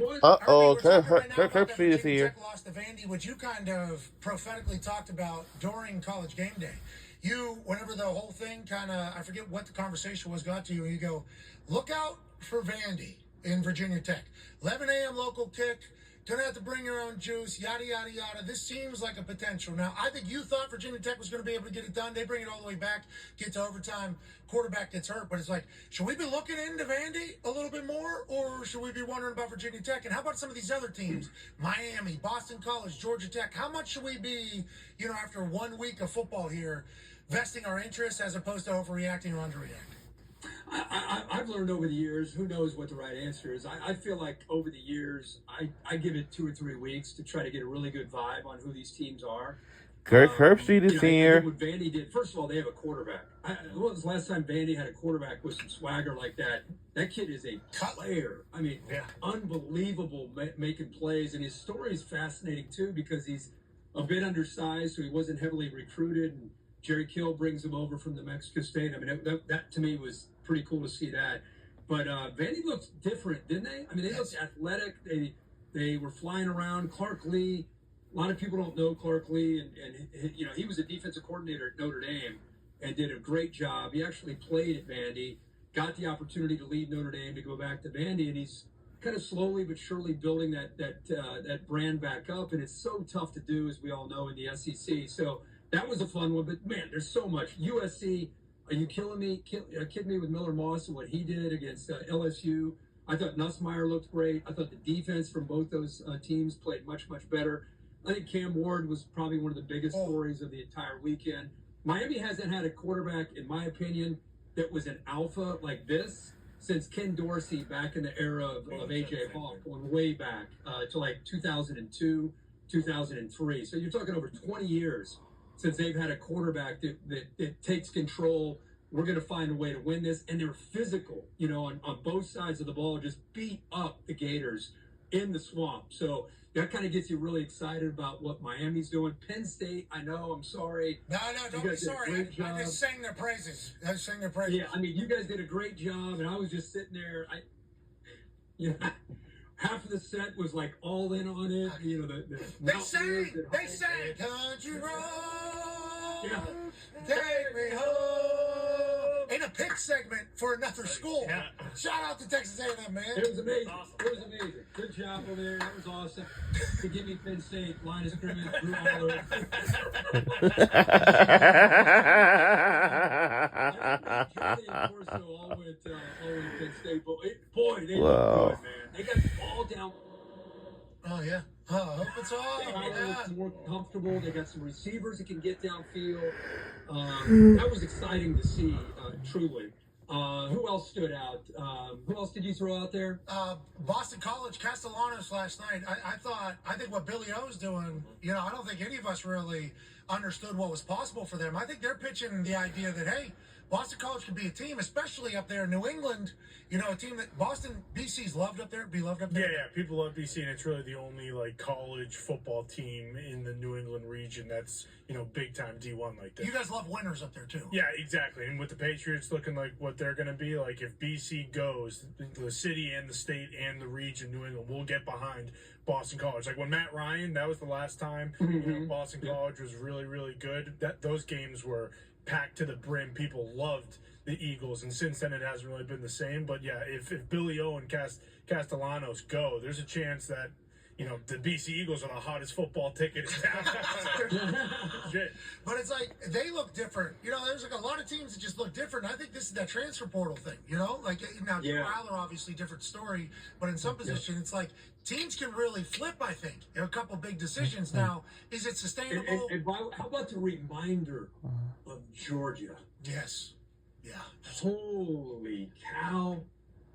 what? Uh-oh, We're talking right now Kirk about that Herbstreit is Virginia here. Tech loss to Vandy, which you kind of prophetically talked about during College Game Day. You, whenever the whole thing kind of, I forget what the conversation was, got to you, and you go, look out for Vandy in Virginia Tech. 11 a.m. local kick. Gonna have to bring your own juice, yada, yada, yada. This seems like a potential. Now, I think you thought Virginia Tech was going to be able to get it done. They bring it all the way back, get to overtime, quarterback gets hurt. But it's like, should we be looking into Vandy a little bit more, or should we be wondering about Virginia Tech? And how about some of these other teams? Miami, Boston College, Georgia Tech. How much should we be, after 1 week of football here, vesting our interest as opposed to overreacting or underreacting? I've learned over the years, who knows what the right answer is. I feel like over the years, I give it 2 or 3 weeks to try to get a really good vibe on who these teams are. Kirk Herbstreit is I here. think what Vandy did, first of all, they have a quarterback. When was the last time Vandy had a quarterback with some swagger like that? That kid is a player. I mean, unbelievable making plays. And his story is fascinating, too, because he's a bit undersized, so he wasn't heavily recruited. And Jerry Kill brings him over from New Mexico State. I mean, that to me was pretty cool to see that. But Vandy looked different, didn't they? I mean, they looked athletic. They were flying around. Clark Lee, a lot of people don't know Clark Lee, and he was a defensive coordinator at Notre Dame and did a great job. He actually played at Vandy, got the opportunity to leave Notre Dame to go back to Vandy, and he's kind of slowly but surely building that brand back up. And it's so tough to do, as we all know, in the SEC. So that was a fun one. But man, there's so much. USC. Are you kidding me with Miller Moss and what he did against LSU? I thought Nussmeier looked great. I thought the defense from both those teams played much, much better. I think Cam Ward was probably one of the biggest stories of the entire weekend. Miami hasn't had a quarterback, in my opinion, that was an alpha like this since Ken Dorsey back in the era of A.J. Hawk, going way back to like 2002, 2003. So you're talking over 20 years since they've had a quarterback that takes control. We're going to find a way to win this. And they're physical, on both sides of the ball, just beat up the Gators in the swamp. So that kind of gets you really excited about what Miami's doing. Penn State, I know, I'm sorry. No, don't be sorry. I just sang their praises. Yeah, I mean, you guys did a great job, and I was just sitting there. Half of the set was like all in on it. They sang Country Road, take me home. In a pick segment for another school. Yeah. Shout out to Texas A&M, man. It was amazing. It was amazing. Good job over there. That was awesome. To give me Penn State, line of scrimmage, Drew Aller. Of course, all went Penn State. Boy, they look good, man. They got the ball down. Oh, yeah. I hope it's all. They more comfortable. They got some receivers that can get downfield. That was exciting to see, truly. Who else stood out? Who else did you throw out there? Boston College, Castellanos last night. I think what Billy O's doing, I don't think any of us really understood what was possible for them. I think they're pitching the idea that, hey, Boston College could be a team, especially up there in New England. A team that BC's loved up there, beloved up there. Yeah, people love BC, and it's really the only college football team in the New England region that's big time D1 like this. You guys love winners up there too. Yeah, exactly. And with the Patriots looking like what they're going to be, like if BC goes, the city and the state and the region, New England, will get behind Boston College. Like when Matt Ryan, that was the last time Boston College was really, really good. Those games were packed to the brim. People loved the Eagles, and since then it hasn't really been the same. But yeah, if Billy O and Castellanos go, there's a chance that the BC Eagles are the hottest football ticket in town. But it's like they look different. There's a lot of teams that just look different. I think this is that transfer portal thing. Now Drew Aller, obviously different story, but in some position it's like teams can really flip. I think a couple big decisions now. Is it sustainable? And how about the reminder of Georgia? Yes. Yeah. Holy cow.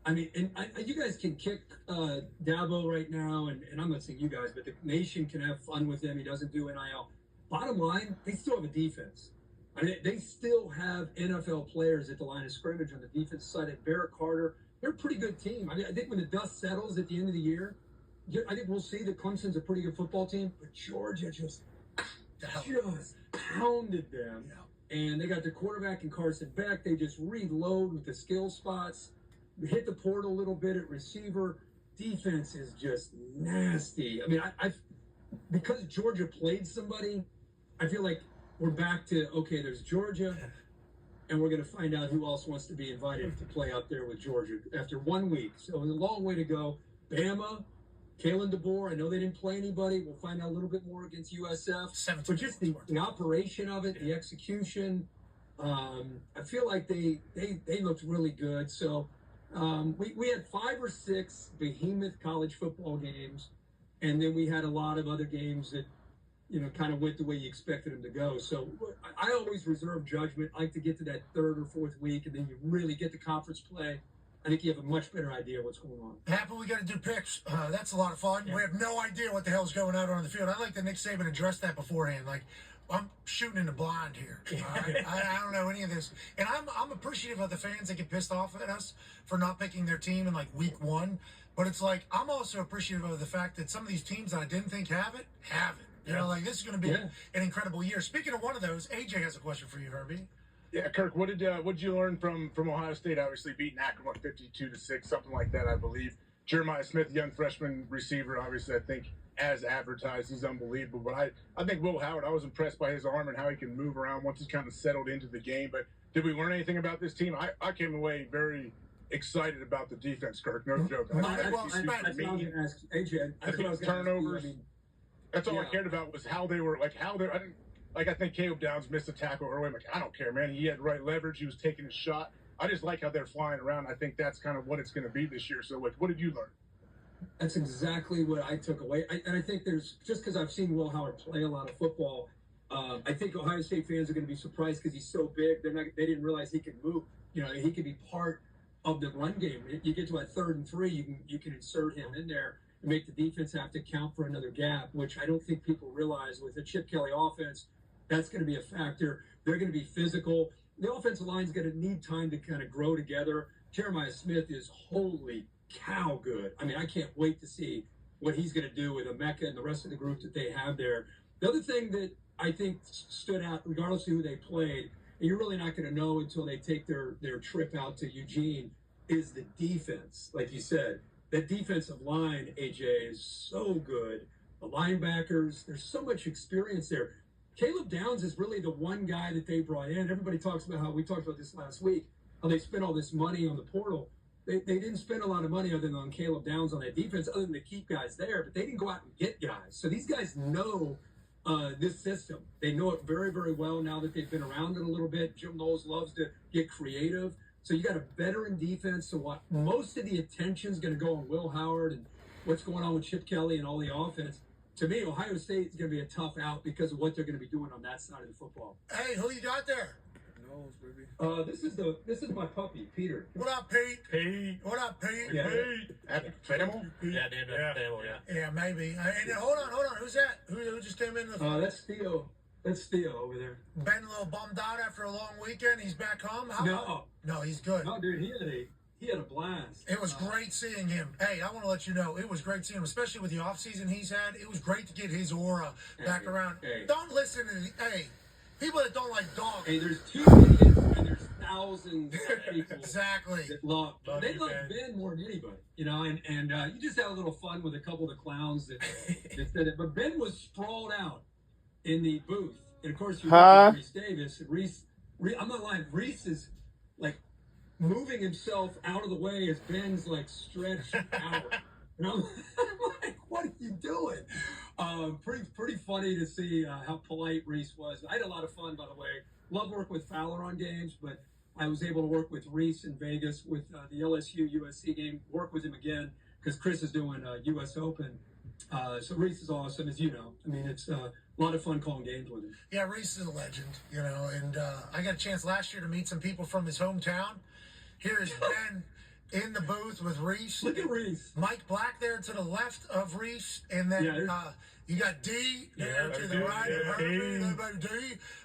I mean, and you guys can kick Dabo right now, and I'm not saying you guys, but the nation can have fun with him. He doesn't do NIL. Bottom line, they still have a defense. I mean, they still have NFL players at the line of scrimmage on the defense side. And Barrett Carter, they're a pretty good team. I mean, I think when the dust settles at the end of the year, I think we'll see that Clemson's a pretty good football team, but Georgia just pounded them. Yeah. And they got the quarterback in Carson Beck. They just reload with the skill spots. Hit the portal a little bit at receiver. defense is just nasty. I mean, I've because Georgia played somebody, I feel like we're back to okay. There's Georgia, and we're going to find out who else wants to be invited to play out there with Georgia after 1 week. So it's a long way to go. Bama, Kalen DeBoer. I know they didn't play anybody. We'll find out a little bit more against USF. But just the operation of it, the execution. I feel like they looked really good. So we had 5 or 6 behemoth college football games, and then we had a lot of other games that kind of went the way you expected them to go. So I always reserve judgment. I like to get to that 3rd or 4th week, and then you really get the conference play. I think you have a much better idea what's going on. Happy we got to do picks. That's a lot of fun. Yeah. We have no idea what the hell's going on the field. I like that Nick Saban addressed that beforehand. Like, I'm shooting in the blind here. Right? I don't know any of this. And I'm appreciative of the fans that get pissed off at us for not picking their team in, like, week 1. But it's like, I'm also appreciative of the fact that some of these teams that I didn't think have it. You know, like, this is going to be an incredible year. Speaking of one of those, AJ has a question for you, Herbie. Yeah, Kirk, what did you learn from Ohio State? Obviously beating Akron 52-6, something like that, I believe. Jeremiah Smith, young freshman receiver, obviously I think as advertised, he's unbelievable. But I think Will Howard, I was impressed by his arm and how he can move around once he's kind of settled into the game. But did we learn anything about this team? I came away very excited about the defense, Kirk. No joke. Turnovers. That's all I cared about was how they were, I think Caleb Downs missed a tackle early. I'm like, I don't care, man. He had right leverage. He was taking a shot. I just like how they're flying around. I think that's kind of what it's going to be this year. So, what did you learn? That's exactly what I took away. And I think there's, just because I've seen Will Howard play a lot of football, I think Ohio State fans are going to be surprised because he's so big. They didn't realize he could move. He could be part of the run game. You get to a 3rd and 3, you can insert him in there and make the defense have to count for another gap, which I don't think people realize with the Chip Kelly offense. That's going to be a factor. They're going to be physical. The offensive line's going to need time to kind of grow together. Jeremiah Smith is holy cow good. I mean, I can't wait to see what he's going to do with Emeka and the rest of the group that they have there. The other thing that I think stood out, regardless of who they played, and you're really not going to know until they take their trip out to Eugene, is the defense. Like you said, that defensive line, AJ, is so good. The linebackers, there's so much experience there. Caleb Downs is really the one guy that they brought in. Everybody talks about how we talked about this last week, how they spent all this money on the portal. They didn't spend a lot of money other than on Caleb Downs on that defense, other than to keep guys there, but they didn't go out and get guys. So these guys know this system. They know it very, very well now that they've been around it a little bit. Jim Knowles loves to get creative. So you got a veteran defense. So what most of the attention is going to go on Will Howard and what's going on with Chip Kelly and all the offense. To me, Ohio State is going to be a tough out because of what they're going to be doing on that side of the football. Hey, who you got there? Knowles, baby. This is my puppy, Peter. What up, Pete? Pete. What up, Pete? Yeah. Pete. After Famo? Yeah, named after Famo, yeah. Yeah, maybe. And hold on. Who's that? Who just came in? That's Theo. That's Theo over there. Ben a little bummed out after a long weekend. He's back home. No, he's good. No, dude, he had a blast. It was great seeing him. Hey, I want to let you know, it was great seeing him, especially with the offseason he's had. It was great to get his aura back around. Hey. Don't listen to people that don't like dogs. Hey, there's 2 million and there's thousands of people Exactly. that love they love Ben more than anybody, and you just had a little fun with a couple of the clowns that said it. But Ben was sprawled out in the booth. And of course, you look Reese Davis. And Reese, I'm not lying, Reese is like moving himself out of the way as Ben's like stretched out. And I'm like, what are you doing? Pretty funny to see how polite Reese was. I had a lot of fun, by the way. Love working with Fowler on games, but I was able to work with Reese in Vegas with the LSU-USC game, work with him again because Chris is doing U.S. Open. So Reese is awesome, as you know. I mean, it's a lot of fun calling games with him. Yeah, Reese is a legend, and I got a chance last year to meet some people from his hometown. Here is Ben in the booth with Reese. Look at Reese. Mike Black there to the left of Reese, and then you got D there to the right of Herbie. D.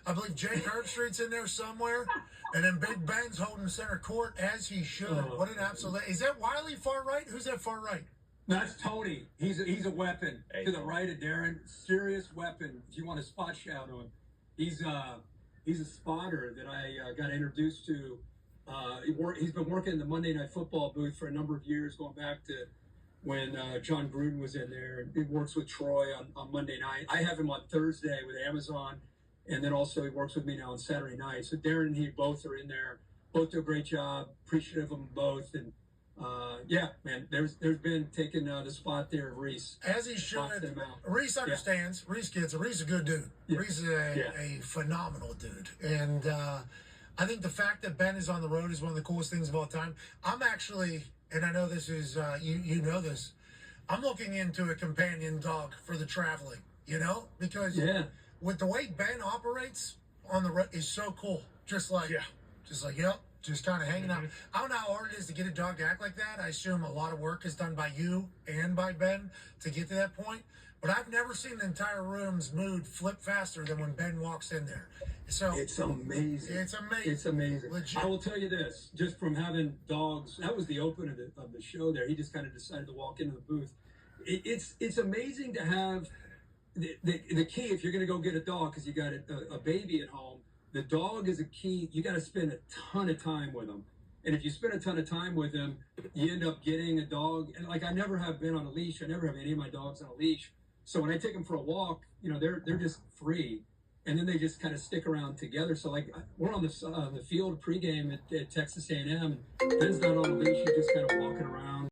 I believe Jake Herbstreit's in there somewhere, and then Big Ben's holding center court as he should. What an absolute! Is that Wiley far right? Who's that far right? That's Tony. He's a weapon to the right of Darren. Serious weapon. If you want a spot shout on, he's a spotter that I got introduced to. He's been working in the Monday Night Football booth for a number of years, going back to when John Gruden was in there. He works with Troy on Monday night. I have him on Thursday with Amazon, and then also he works with me now on Saturday night. So Darren and he both are in there. Both do a great job. Appreciative of them both. And yeah, man, there's been taking the spot there of Reese. As he should. Reese understands. Yeah. Reese gets it. Reese is a good dude. Yeah. Reese is a phenomenal dude. And I think the fact that Ben is on the road is one of the coolest things of all time. I'm actually, and I know this is, you know this, I'm looking into a companion dog for the traveling, you know? Because with the way Ben operates on the road is so cool. Just like, just kind of hanging out. I don't know how hard it is to get a dog to act like that. I assume a lot of work is done by you and by Ben to get to that point. But I've never seen the entire room's mood flip faster than when Ben walks in there. So it's amazing. It's amazing. It's amazing. Legit. I will tell you this, just from having dogs, that was the open of the show there. He just kind of decided to walk into the booth. It's amazing to have the key if you're going to go get a dog because you got a baby at home. The dog is a key. You got to spend a ton of time with them. And if you spend a ton of time with them, you end up getting a dog. And like I never have been on a leash. I never have any of my dogs on a leash. So when I take them for a walk, you know, they're just free. And then they just kind of stick around together. So like we're on the field pregame at Texas A&M. And Ben's not on a leash. He's just kind of walking around.